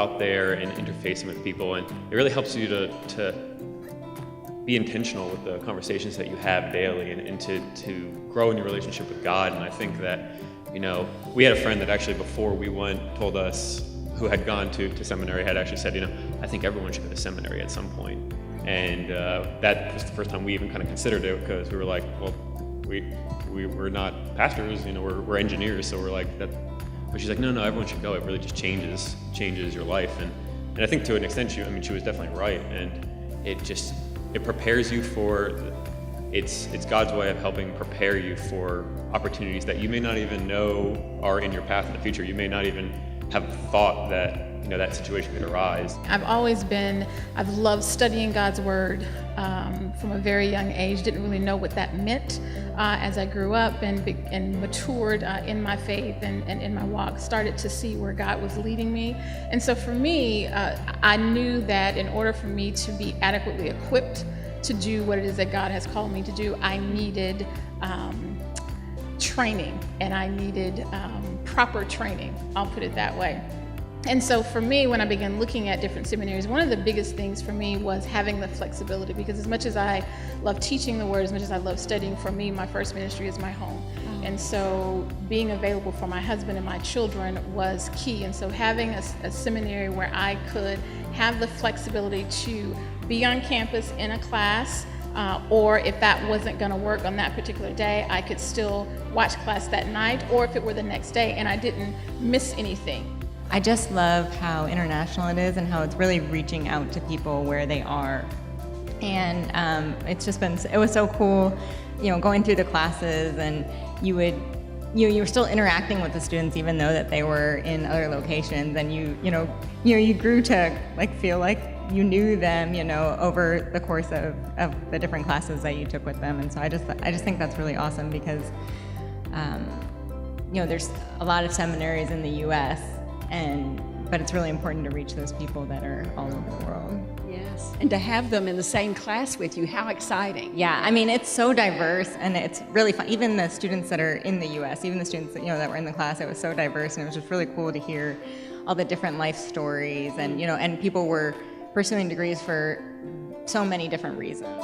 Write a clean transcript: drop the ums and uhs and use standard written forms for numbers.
out there and interfacing with people, and it really helps you to be intentional with the conversations that you have daily, and to grow in your relationship with God. And I think that, we had a friend that actually before we went told us, who had gone to seminary, had actually said, I think everyone should go to seminary at some point. And that was the first time we even kind of considered it, because we were like, well, we're not pastors, we're engineers, so we're like that. But she's like, no, everyone should go. It really just changes your life. And I think to an extent, she was definitely right. And it prepares you for, it's God's way of helping prepare you for opportunities that you may not even know are in your path in the future. You may not even have thought that that situation could arise. I've loved studying God's Word from a very young age. Didn't really know what that meant as I grew up and matured in my faith and in my walk, started to see where God was leading me. And so for me, I knew that in order for me to be adequately equipped to do what it is that God has called me to do, I needed training, and I needed proper training, I'll put it that way. And so for me, when I began looking at different seminaries, one of the biggest things for me was having the flexibility, because as much as I love teaching the Word, as much as I love studying, for me, my first ministry is my home. And so being available for my husband and my children was key. And so having a seminary where I could have the flexibility to be on campus in a class, or if that wasn't going to work on that particular day, I could still watch class that night, or if it were the next day, and I didn't miss anything. I just love how international it is and how it's really reaching out to people where they are. And it was so cool, going through the classes, and you were still interacting with the students even though that they were in other locations, and you grew to feel like you knew them, over the course of the different classes that you took with them. And so I just think that's really awesome, because there's a lot of seminaries in the U.S., but it's really important to reach those people that are all over the world. Yes, and to have them in the same class with you, how exciting. Yeah, it's so diverse, and it's really fun. Even the students that are in the U.S., even the students that were in the class, it was so diverse, and it was just really cool to hear all the different life stories, and and people were pursuing degrees for so many different reasons.